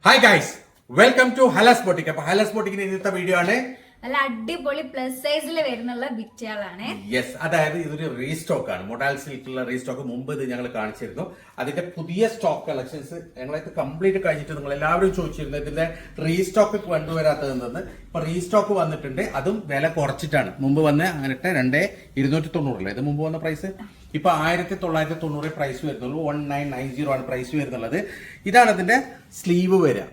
Hi guys, welcome to Halas boutique. അപ്പൊ ഹലാസ് ബോട്ടിക്കിന്റെ ഇന്നത്തെ video ആണ് നല്ല അടിപൊളി പ്ലസ് സൈസിൽ വരുന്നുള്ള ബിറ്റുകളാണ്. യെസ്, അതായത് ഇതൊരു റീസ്റ്റോക്ക് ആണ്. മൊഡാൽ സിൽക്കുള്ള റീസ്റ്റോക്ക് മുമ്പ് ഇത് ഞങ്ങൾ കാണിച്ചിരുന്നു. അതിന്റെ പുതിയ സ്റ്റോക്ക് കളക്ഷൻസ് ഞങ്ങളത് കംപ്ലീറ്റ് കഴിഞ്ഞിട്ട് നിങ്ങൾ എല്ലാവരും ചോദിച്ചിരുന്നു ഇതിന്റെ റീസ്റ്റോക്ക് കൊണ്ടുവരാത്തതെന്ന്. ഇപ്പൊ റീസ്റ്റോക്ക് വന്നിട്ടുണ്ട്, അതും വില കുറച്ചിട്ടാണ്. മുമ്പ് വന്ന് അങ്ങനത്തെ 2,290 ഇത് മുമ്പ് വന്ന പ്രൈസ്. ഇപ്പൊ 1,990 പ്രൈസ് വരുന്നുള്ളൂ. 1990 ആണ് പ്രൈസ് വരുന്നുള്ളത്. ഇതാണ് ഇതിന്റെ സ്ലീവ് വരിക.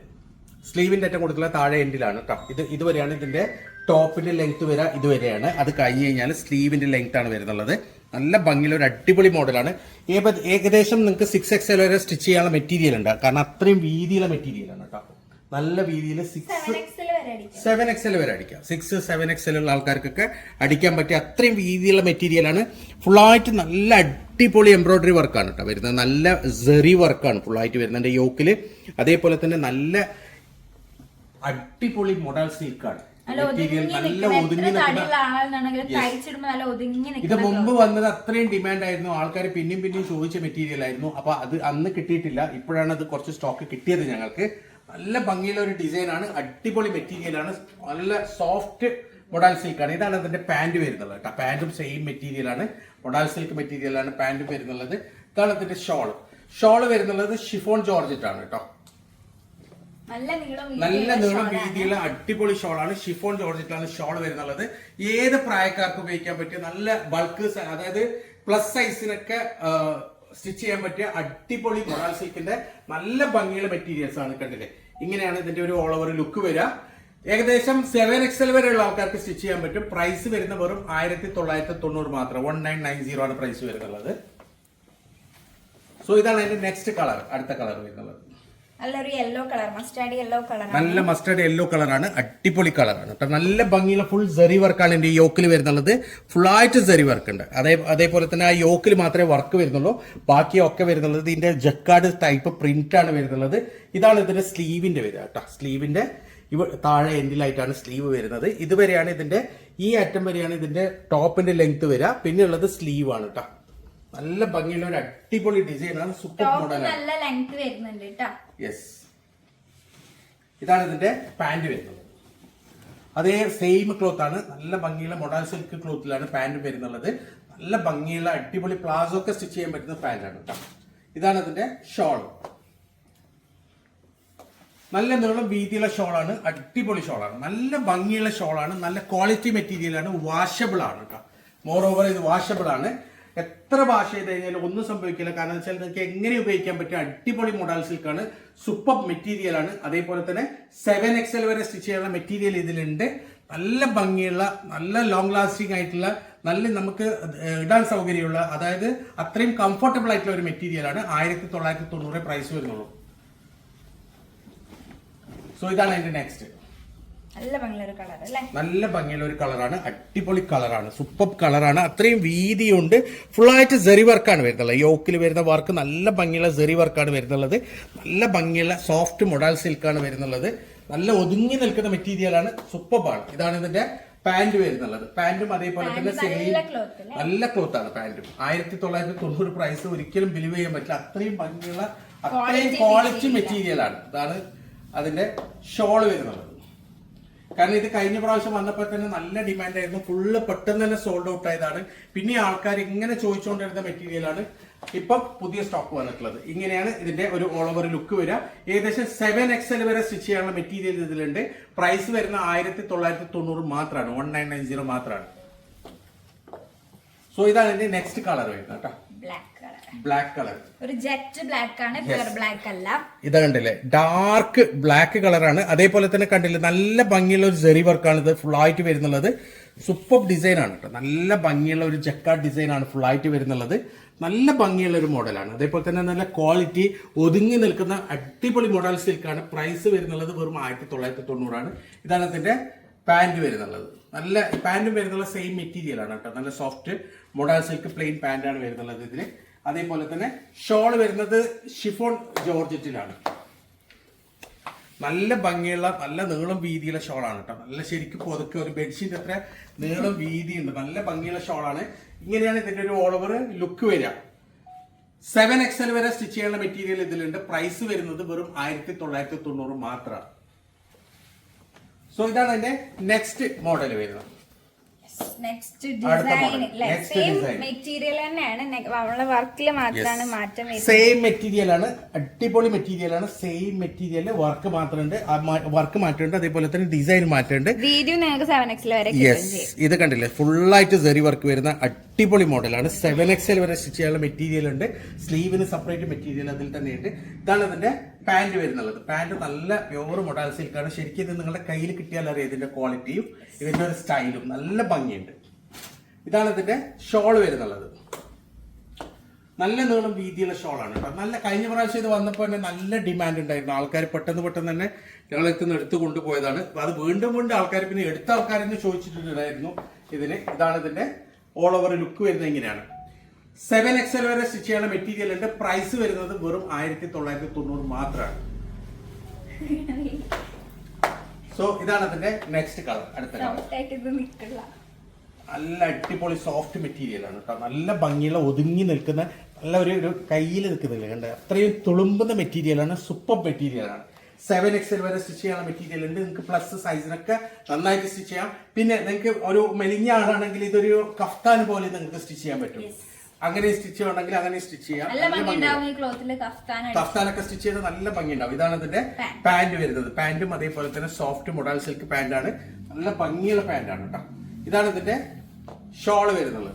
സ്ലീവിന്റെ ഏറ്റവും കൂടുതൽ താഴെ എൻഡിലാണ് കേട്ടോ. ഇതുവരെയാണ് ഇതിന്റെ ടോപ്പിന്റെ ലെങ്ത് വരിക, ഇതുവരെയാണ്. അത് കഴിഞ്ഞ് കഴിഞ്ഞാൽ സ്ലീവിന്റെ ലെങ്ത് ആണ് വരുന്നുള്ളത്. നല്ല ഭംഗിയുള്ള ഒരു അടിപൊളി മോഡലാണ്. ഏകദേശം നിങ്ങൾക്ക് 6XL വരെ സ്റ്റിച്ച് ചെയ്യാനുള്ള മെറ്റീരിയൽ ഉണ്ട്, കാരണം അത്രയും വീതിയുള്ള മെറ്റീരിയലാണ് കേട്ടോ. നല്ല വീതിയിൽ 7XL വരെ അടിക്കാം. 6-7XL ഉള്ള ആൾക്കാർക്കൊക്കെ അടിക്കാൻ പറ്റിയ അത്രയും വീതിയുള്ള മെറ്റീരിയലാണ്. ഫുള്ളായിട്ട് നല്ല അടിപൊളി എംബ്രോയിഡറി വർക്കാണ് കേട്ടോ വരുന്നത്. നല്ല സെറി വർക്കാണ് ഫുള്ളായിട്ട് വരുന്നത് യോക്കില്. അതേപോലെ തന്നെ നല്ല അടിപൊളി മോഡൽ സിൽക്കാണ് മെറ്റീരിയൽ. നല്ല ഒതുങ്ങി ഇത് മുമ്പ് വന്നത് അത്രയും ഡിമാൻഡ് ആയിരുന്നു. ആൾക്കാർ പിന്നെയും ചോദിച്ച മെറ്റീരിയൽ ആയിരുന്നു. അപ്പൊ അത് അന്ന് കിട്ടിയിട്ടില്ല. ഇപ്പോഴാണ് അത് കുറച്ച് സ്റ്റോക്ക് കിട്ടിയത് ഞങ്ങൾക്ക്. നല്ല ഭംഗിയുള്ള ഒരു ഡിസൈൻ ആണ്, അടിപൊളി മെറ്റീരിയൽ ആണ്, നല്ല സോഫ്റ്റ് മൊഡാൽ സിൽക്കാണ്. ഇതാണ് അതിന്റെ പാന്റ് വരുന്നത് കേട്ടോ. പാന്റും സെയിം മെറ്റീരിയൽ ആണ്, മൊഡാൽ സിൽക്ക് മെറ്റീരിയൽ ആണ് പാന്റും വരുന്നുള്ളത്. ഇതാണ് ഇതിന്റെ ഷോള് വരുന്നുള്ളത് ഷിഫോൺ ജോർജറ്റ് ആണ് കേട്ടോ. നല്ല നീളം വീതിയുള്ള അടിപൊളി ഷോളാണ്. ഷിഫോൺ ജോർജറ്റിലാണ് ഷോൾ വരുന്നുള്ളത്. ഏത് പ്രായക്കാർക്ക് ഉപയോഗിക്കാൻ പറ്റിയ നല്ല ബൾക്ക്, അതായത് പ്ലസ് സൈസിനൊക്കെ സ്റ്റിച്ച് ചെയ്യാൻ പറ്റിയ അടിപൊളി മൊഡാൽ സിൽക്കിന്റെ നല്ല ഭംഗിയുള്ള മെറ്റീരിയൽസ് ആണ്. കണ്ടില്ലേ, ഇങ്ങനെയാണ് ഇതിന്റെ ഒരു ഓൾ ഓവർ ലുക്ക് വരിക. ഏകദേശം 7XL വരെയുള്ള ആൾക്കാർക്ക് സ്റ്റിച്ച് ചെയ്യാൻ പറ്റും. പ്രൈസ് വരുന്ന വെറും 1,990 മാത്രം. 1990 ആണ് പ്രൈസ് വരുന്നുള്ളത്. സോ ഇതാണ് അതിന്റെ നെക്സ്റ്റ് കളർ, അടുത്ത കളർ വരുന്നത്. നല്ലൊരു yellow colour, mustard yellow colour. നല്ല മസ്റ്റാർഡ് യെല്ലോ കളറാണ്, അടിപൊളി കളറാണ്. നല്ല ഭംഗിയുള്ള ഫുൾ സെറി വർക്കാണ് ഇതിന്റെ യോക്കിൽ വരുന്നുള്ളത്. ഫുള്ളായിട്ട് സെറി വർക്ക് ഉണ്ട്. അതേപോലെ തന്നെ ആ യോക്കിൽ മാത്രമേ വർക്ക് വരുന്നുള്ളൂ, ബാക്കിയൊക്കെ വരുന്നുള്ളത് ഇതിന്റെ ജക്കാർഡ് ടൈപ്പ് പ്രിന്റ് ആണ് വരുന്നുള്ളത്. ഇതാണ് ഇതിന്റെ സ്ലീവിന്റെ വരിക കേട്ടോ. സ്ലീവിന്റെ താഴെ എൻഡിലായിട്ടാണ് സ്ലീവ് വരുന്നത്. ഇതുവരെയാണ് ഇതിന്റെ ഈ അറ്റം വരെയാണ് ഇതിന്റെ ടോപ്പിന്റെ ലെങ്ത് വരിക. പിന്നെ ഉള്ളത് സ്ലീവ് ആണ് കേട്ടോ. നല്ല ഭംഗിയുള്ള ഒരു അടിപൊളി ഡിസൈൻ ആണ്, സൂപ്പർ മോഡലാണ്. നല്ല ലെങ്ത് വരുന്നുണ്ട് കേട്ടോ. യെസ്, ഇതാണ് ഇതിന്റെ പാന്റ് വരുന്നത്. അതേ സെയിം ക്ലോത്ത് ആണ്. നല്ല ഭംഗിയുള്ള മൊഡാൽ സിൽക്ക് ക്ലോത്തിലാണ് പാന്റ് വരുന്നുള്ളത്. നല്ല ഭംഗിയുള്ള അടിപൊളി പ്ലാസോ ഒക്കെ സ്റ്റിച്ച് ചെയ്യാൻ പറ്റുന്ന പാന്റാണ് കേട്ടോ. ഇതാണ് ഇതിന്റെ ഷോൾ. നല്ല നീളം വീതിയുള്ള ഷോളാണ്, അടിപൊളി ഷോളാണ്, നല്ല ഭംഗിയുള്ള ഷോളാണ്, നല്ല ക്വാളിറ്റി മെറ്റീരിയൽ ആണ്, വാഷബിൾ ആണ് കേട്ടോ. മോർ ഓവർ ഇത് വാഷബിൾ ആണ്. എത്ര വാഷ് ചെയ്ത് കഴിഞ്ഞാലും ഒന്നും സംഭവിക്കില്ല. കാരണം വെച്ചാൽ നിങ്ങൾക്ക് എങ്ങനെ ഉപയോഗിക്കാൻ പറ്റിയ അടിപൊളി മൊഡാൽ സിൽക്കാണ്, സൂപ്പർ മെറ്റീരിയൽ ആണ്. അതേപോലെ തന്നെ 7XL വരെ സ്റ്റിച്ച് ചെയ്യുന്ന മെറ്റീരിയൽ ഇതിലുണ്ട്. നല്ല ഭംഗിയുള്ള, നല്ല ലോങ് ലാസ്റ്റിംഗ് ആയിട്ടുള്ള, നല്ല നമുക്ക് ഇടാൻ സൗകര്യമുള്ള, അതായത് അത്രയും കംഫർട്ടബിൾ ആയിട്ടുള്ള ഒരു മെറ്റീരിയൽ ആണ്. 1,990 പ്രൈസ് വരുന്നുള്ളൂ. സോ ഇതാണ് അതിന്റെ നെക്സ്റ്റ്. നല്ല ഭംഗിയുള്ള ഒരു കളറാണ്, അടിപൊളി കളറാണ്, സൂപ്പർ കളറാണ്. അത്രയും വീതിയുണ്ട്. ഫുള്ളായിട്ട് സെറി വർക്കാണ് വരുന്നത്. യോക്കിൽ വരുന്ന വർക്ക് നല്ല ഭംഗിയുള്ള സെറി വർക്കാണ് വരുന്നുള്ളത്. നല്ല ഭംഗിയുള്ള സോഫ്റ്റ് മൊഡാൽ സിൽക്കാണ് വരുന്നുള്ളത്. നല്ല ഒതുങ്ങി നിൽക്കുന്ന മെറ്റീരിയലാണ്, സൂപ്പറാണ്. ഇതാണ് ഇതിന്റെ പാന്റ് വരുന്നുള്ളത്. പാന്റും അതേപോലെ തന്നെ സെയിം നല്ല ക്ലോത്ത് ആണ് പാന്റും. 1,990 പ്രൈസ് ഒരിക്കലും ബിലീവ് ചെയ്യാൻ പറ്റില്ല. അത്രയും ഭംഗിയുള്ള, അത്രയും ക്വാളിറ്റി മെറ്റീരിയൽ ആണ്. ഇതാണ് അതിന്റെ ഷോള് വരുന്നത്. കാരണം ഇത് കഴിഞ്ഞ പ്രാവശ്യം വന്നപ്പോൾ തന്നെ നല്ല ഡിമാൻഡ് ആയിരുന്നു. ഫുള്ള് പെട്ടെന്ന് തന്നെ സോൾഡ് ഔട്ട് ആയതാണ്. പിന്നെ ആൾക്കാർ ഇങ്ങനെ ചോദിച്ചുകൊണ്ടിരുന്ന മെറ്റീരിയൽ ആണ്. ഇപ്പം പുതിയ സ്റ്റോക്ക് വന്നിട്ടുള്ളത്. ഇങ്ങനെയാണ് ഇതിന്റെ ഒരു ഓൾ ഓവർ ലുക്ക് വരിക. ഏകദേശം 7XL വരെ സ്റ്റിച്ച് ചെയ്യാനുള്ള മെറ്റീരിയൽ ഇതിലുണ്ട്. പ്രൈസ് വരുന്ന 1,990 മാത്രമാണ്, 1990 മാത്രമാണ്. സോ ഇതാണ് ഇതിന്റെ നെക്സ്റ്റ് കളർ വരുന്നത് കേട്ടോ. ബ്ലാക്ക് കളർ, ഒരു ജെറ്റ് ബ്ലാക്ക് ആണ്, പ്യുർ ബ്ലാക്ക് അല്ല. ഇത് കണ്ടില്ലേ, ഡാർക്ക് ബ്ലാക്ക് കളറാണ്. അതേപോലെ തന്നെ കണ്ടില്ലേ, നല്ല ഭംഗിയുള്ള ഒരു സെറി വർക്കാണ് ഇത് ഫുള്ളായിട്ട് വരുന്നുള്ളത്. സൂപ്പർ ഡിസൈൻ ആണ് കേട്ടോ. നല്ല ഭംഗിയുള്ള ഒരു ജക്കാർഡ് ഡിസൈൻ ആണ് ഫുള്ളായിട്ട് വരുന്നുള്ളത്. നല്ല ഭംഗിയുള്ള ഒരു മോഡലാണ്. അതേപോലെ തന്നെ നല്ല ക്വാളിറ്റി, ഒതുങ്ങി നിൽക്കുന്ന അടിപൊളി മോഡൽ സിൽക്കാണ്. പ്രൈസ് വരുന്നുള്ളത് വെറും 1,990 ആണ്. ഇതാണ് ഇതിന്റെ പാന്റ് വരുന്നുള്ളത്. നല്ല പാന്റും വരുന്നുള്ള സെയിം മെറ്റീരിയൽ ആണ് കേട്ടോ. നല്ല soft modal silk plain pant ആണ് വരുന്നുള്ളത് ഇതിന്. അതേപോലെ തന്നെ ഷോൾ വരുന്നത് ഷിഫോൺ ജോർജറ്റിലാണ്. നല്ല ഭംഗിയുള്ള, നല്ല നീളം വീതിയുള്ള ഷോളാണ് കേട്ടോ. നല്ല ശരിക്കും പുതുക്കെ ഒരു ബെഡ്ഷീറ്റ് അത്ര നീളം വീതിയുണ്ട്. നല്ല ഭംഗിയുള്ള ഷോളാണ്. ഇങ്ങനെയാണ് ഇതിന്റെ ഒരു ഓൾ ഓവർ ലുക്ക് വരിക. 7XL വരെ സ്റ്റിച്ച് ചെയ്യാനുള്ള മെറ്റീരിയൽ ഇതിലുണ്ട്. പ്രൈസ് വരുന്നത് വെറും 1990 മാത്രമാണ്. സോ ഇതാണ് അതിന്റെ നെക്സ്റ്റ് മോഡൽ വരുന്നത്. നെക്സ്റ്റ് അടുത്ത ഡിസൈൻ model. അല്ലേ? Next same design. മെറ്റീരിയൽ തന്നെയാണ്, നമ്മളെ വർക്കിൽ മാത്രമാണ് മാറ്റം വരുന്നത്. സെയിം മെറ്റീരിയൽ ആണ്, അടിപൊളി മെറ്റീരിയൽ ആണ്. സെയിം മെറ്റീരിയൽ, വർക്ക് മാത്രമുണ്ട്, വർക്ക് മാറ്റമുണ്ട്, അതേപോലെ തന്നെ ഡിസൈൻ മാറ്റമുണ്ട്. വീഡിയോ നിങ്ങൾക്ക് 7XL വരെ യെസ്, ഇത് കണ്ടില്ലേ, ഫുള്ളായിട്ട് സെറി വർക്ക് വരുന്ന അടിപൊളി മോഡലാണ്. 7XL വരെ സ്റ്റിച്ച് ചെയ്യാനുള്ള മെറ്റീരിയൽ ഉണ്ട്. സ്ലീവിന് സെപ്പറേറ്റ് മെറ്റീരിയൽ അതിൽ തന്നെയുണ്ട്. ഇതാണ് ഇതിന്റെ പാന്റ് വരുന്നുള്ളത്. പാന്റ് നല്ല പ്യൂർ മൊഡാൽ സിൽക്കാണ്. ശരിക്കും ഇത് നിങ്ങളുടെ കയ്യിൽ കിട്ടിയാൽ അറിയാം ഇതിന്റെ ക്വാളിറ്റിയും ഇതിന്റെ ഒരു സ്റ്റൈലും നല്ല ഭംഗിയുണ്ട്. ഇതാണ് ഇതിന്റെ ഷോൾ വരുന്നുള്ളത്. നല്ല നീളം വീതിയുള്ള ഷോളാണ് കേട്ടോ. നല്ല കഴിഞ്ഞ പ്രാവശ്യം ഇത് വന്നപ്പോൾ തന്നെ നല്ല ഡിമാൻഡ് ഉണ്ടായിരുന്നു. ആൾക്കാർ പെട്ടെന്ന് തന്നെ ഞങ്ങളെത്തുന്ന എടുത്തു കൊണ്ടുപോയതാണ്. അത് വീണ്ടും ആൾക്കാർ പിന്നെ എടുത്ത ആൾക്കാരെന്ന് ചോദിച്ചിട്ടുണ്ടായിരുന്നു ഇതിന്. ഇതാണ് ഇതിന്റെ ഓൾ ഓവർ ലുക്ക് വരുന്നത് ഇങ്ങനെയാണ്. 7XL വരെ സ്റ്റിച്ച് ചെയ്യാനുള്ള മെറ്റീരിയൽ ഉണ്ട്. പ്രൈസ് വരുന്നത് വെറും 1990 മാത്രമാണ്. സോ ഇതാണ് അതിന്റെ നെക്സ്റ്റ് കളർ. അടുത്ത കളർ നല്ല അടിപൊളി സോഫ്റ്റ് മെറ്റീരിയൽ ആണ് കേട്ടോ. നല്ല ഭംഗിയുള്ള ഒതുങ്ങി നിൽക്കുന്ന നല്ല ഒരു കയ്യിൽ നിൽക്കുന്നില്ല കണ്ട, അത്രയും തുളുമ്പുന്ന മെറ്റീരിയലാണ്. സൂപ്പർ മെറ്റീരിയലാണ്. 7XL വരെ സ്റ്റിച്ച് ചെയ്യാനുള്ള മെറ്റീരിയൽ ഉണ്ട്. നിങ്ങൾക്ക് പ്ലസ് സൈസിനൊക്കെ നന്നായിട്ട് സ്റ്റിച്ച് ചെയ്യാം. പിന്നെ നിങ്ങൾക്ക് ഒരു മെലിഞ്ഞ ആളാണെങ്കിൽ ഇതൊരു കഫ്താൻ പോലെ നിങ്ങൾക്ക് സ്റ്റിച്ച് ചെയ്യാൻ പറ്റും. അങ്ങനെ സ്റ്റിച്ച് ചെയ്യണമെങ്കിൽ അങ്ങനെ സ്റ്റിച്ച് ചെയ്യാം. കഫ്താനൊക്കെ സ്റ്റിച്ച് ചെയ്ത് നല്ല ഭംഗി ഉണ്ടാവും. ഇതാണ് ഇതിന്റെ പാന്റ് വരുന്നത്. പാന്റും അതേപോലെ തന്നെ സോഫ്റ്റ് മൊഡാൽ സിൽക്ക് പാന്റ് ആണ്. നല്ല ഭംഗിയുള്ള പാന്റ് ആണ് കേട്ടോ. ഇതാണ് ഇതിന്റെ ഷോള് വരുന്നത്.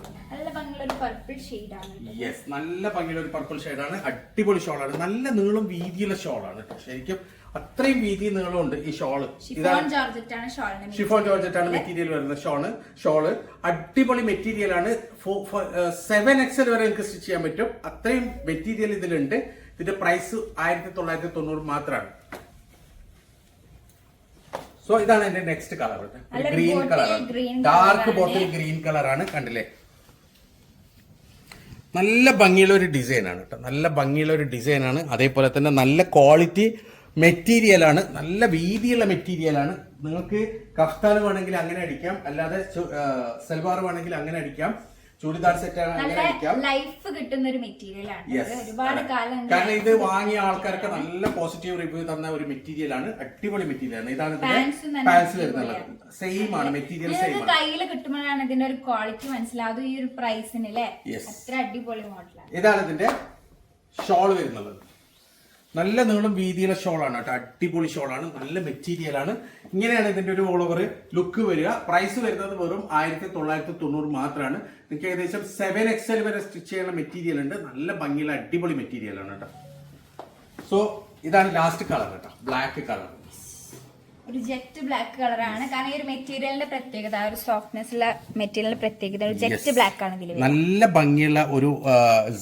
യെസ്, നല്ല ഭംഗിയുള്ള ഒരു പർപ്പിൾ ഷെയ്ഡാണ്. അടിപൊളി ഷോളാണ്. നല്ല നീളം വീതിയുള്ള ഷോളാണ് കേട്ടോ. ശരിക്കും അത്രയും വീതി നീളമുണ്ട് ഈ ഷോള്. ഷിഫോൺ ജോർജറ്റ് ആണ് മെറ്റീരിയൽ വരുന്നത്. ഷോള് അടിപൊളി മെറ്റീരിയൽ ആണ്. 7XL വരെ നിങ്ങൾക്ക് സ്റ്റിച്ച് ചെയ്യാൻ പറ്റും. അത്രയും മെറ്റീരിയൽ ഇതിലുണ്ട്. ഇതിന്റെ പ്രൈസ് 1990 മാത്രമാണ്. സോ ഇതാണ് എന്റെ നെക്സ്റ്റ് കളർ. ഗ്രീൻ കളറാണ്, ഡാർക്ക് ബോട്ടിൽ ഗ്രീൻ കളറാണ്. കണ്ടില്ലേ, നല്ല ഭംഗിയുള്ള ഒരു ഡിസൈൻ ആണ് കേട്ടോ. നല്ല ഭംഗിയുള്ള ഒരു ഡിസൈൻ ആണ്. അതേപോലെ തന്നെ നല്ല ക്വാളിറ്റി മെറ്റീരിയൽ ആണ്. നല്ല വീതിയുള്ള മെറ്റീരിയൽ ആണ്. നിങ്ങൾക്ക് കഫ്താൻ വേണമെങ്കിൽ അങ്ങനെ അടിക്കാം, അല്ലാതെ സൽവാർ വേണമെങ്കിൽ അങ്ങനെ അടിക്കാം, ചൂടിദാർ സെറ്റ് ആണ് അങ്ങനെ അടിക്കാം. ലൈഫ് കിട്ടുന്ന ഒരു മെറ്റീരിയൽ ആണ്. ഒരുപാട് കാലം കാരണം ഇത് വാങ്ങിയ ആൾക്കാർക്ക് നല്ല പോസിറ്റീവ് റിവ്യൂ തന്ന ഒരു മെറ്റീരിയൽ ആണ്. അടിപൊളി മെറ്റീരിയൽ ആണ്. ഇതാണ് പാൻസ് വരുന്നത്. സെയിം ആണ് മെറ്റീരിയൽ, സെയിം ആണ്. കയ്യിൽ കിട്ടുമ്പോഴാണ് ഇതിന്റെ ഒരു ക്വാളിറ്റി മനസ്സിലാവും. ഈ ഒരു പ്രൈസിന് അല്ലേ, അത്ര അടിപൊളി മോഡലാണ്. ഇതാണ് ഇതിന്റെ ഷോൾ വരുന്നത്. നല്ല നീളം വീതിയുള്ള ഷോളാണ് കേട്ടോ. അടിപൊളി ഷോളാണ്. നല്ല മെറ്റീരിയൽ ആണ്. ഇങ്ങനെയാണ് ഇതിന്റെ ഒരു ഓൾ ഓവർ ലുക്ക് വരിക. പ്രൈസ് വരുന്നത് വെറും 1990 മാത്രമാണ്. നിങ്ങൾക്ക് ഏകദേശം 7XL വരെ സ്റ്റിച്ച് ചെയ്യുന്ന മെറ്റീരിയൽ ഉണ്ട്. നല്ല ഭംഗിയുള്ള അടിപൊളി മെറ്റീരിയൽ ആണ് കേട്ടോ. സോ ഇതാണ് ലാസ്റ്റ് കളർ കേട്ടോ, ബ്ലാക്ക് കളർ. ഒരു ജെറ്റ് ബ്ലാക്ക് കളറാണ്. കാരണം ഈ ഒരു മെറ്റീരിയലിന്റെ പ്രത്യേകത, ഒരു സോഫ്റ്റ്നെസ് ഉള്ള മെറ്റീരിയലിന്റെ പ്രത്യേകത ഒരു ജെറ്റ് ബ്ലാക്ക് ആണ്. ഇതിൽ നല്ല ഭംഗിയുള്ള ഒരു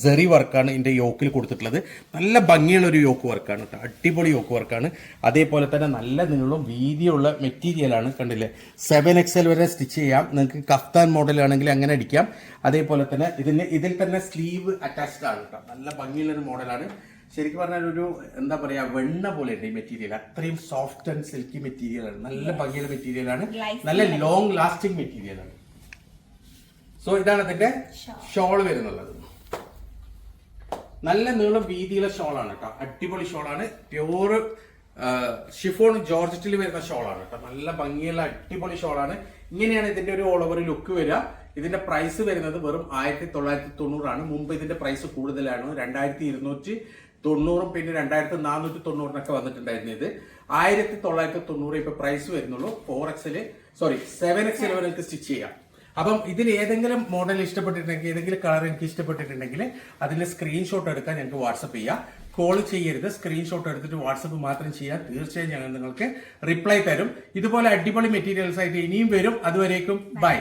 സെറി വർക്കാണ് ഇതിന്റെ യോക്കിൽ കൊടുത്തിട്ടുള്ളത്. നല്ല ഭംഗിയുള്ള ഒരു യോക്ക് വർക്കാണ് കേട്ടോ. അടിപൊളി യോക്ക് വർക്കാണ്. അതേപോലെ തന്നെ നല്ല നീളം വീതിയുള്ള മെറ്റീരിയലാണ്. കണ്ടില്ലേ, 7XL വരെ സ്റ്റിച്ച് ചെയ്യാം. നിങ്ങൾക്ക് കഫ്താൻ മോഡൽ ആണെങ്കിൽ അങ്ങനെ അടിക്കാം. അതേപോലെ തന്നെ ഇതിൽ തന്നെ സ്ലീവ് അറ്റാച്ച്ഡ് ആണ് കേട്ടോ. നല്ല ഭംഗിയുള്ള ഒരു മോഡലാണ്. ശരിക്കും പറഞ്ഞാൽ ഒരു എന്താ പറയാ, വെണ്ണ പോലെ ഉണ്ട് ഈ മെറ്റീരിയൽ. അത്രയും സോഫ്റ്റ് ആൻഡ് സിൽക്കി മെറ്റീരിയൽ ആണ്. നല്ല ഭംഗിയുള്ള മെറ്റീരിയൽ ആണ്. നല്ല ലോങ് ലാസ്റ്റിംഗ് മെറ്റീരിയൽ ആണ്. സോ ഇതാണ് ഇതിന്റെ ഷോൾ വരുന്നത്. നല്ല നീളം വീതിയുള്ള ഷോളാണ് കേട്ടോ. അടിപൊളി ഷോളാണ്. പ്യൂർ ഷിഫോൺ ജോർജറ്റിൽ വരുന്ന ഷോളാണ് കേട്ടോ. നല്ല ഭംഗിയുള്ള അടിപൊളി ഷോളാണ്. ഇങ്ങനെയാണ് ഇതിന്റെ ഒരു ഓൾ ഓവർ ലുക്ക് വരിക. ഇതിന്റെ പ്രൈസ് വരുന്നത് വെറും 1990 ആണ്. മുമ്പ് ഇതിന്റെ പ്രൈസ് കൂടുതലാണ്. 2290 പിന്നെ 2490 വന്നിട്ടുണ്ടായിരുന്നു. ഇത് 1990 ഇപ്പൊ പ്രൈസ് വരുന്നുള്ളൂ. 7XL വരെ നിങ്ങൾക്ക് സ്റ്റിച്ച് ചെയ്യാം. അപ്പം ഇതിൽ ഏതെങ്കിലും മോഡൽ ഇഷ്ടപ്പെട്ടിട്ടുണ്ടെങ്കിൽ, ഏതെങ്കിലും കളർ എനിക്ക് ഇഷ്ടപ്പെട്ടിട്ടുണ്ടെങ്കിൽ അതിന്റെ സ്ക്രീൻഷോട്ട് എടുക്കാൻ ഞങ്ങൾക്ക് വാട്സപ്പ് ചെയ്യാം. കോൾ ചെയ്യരുത്, സ്ക്രീൻഷോട്ട് എടുത്തിട്ട് വാട്സപ്പ് മാത്രം ചെയ്യാം. തീർച്ചയായും ഞങ്ങൾ നിങ്ങൾക്ക് റിപ്ലൈ തരും. ഇതുപോലെ അടിപൊളി മെറ്റീരിയൽസ് ആയിട്ട് ഇനിയും വരും. അതുവരേക്കും ബൈ.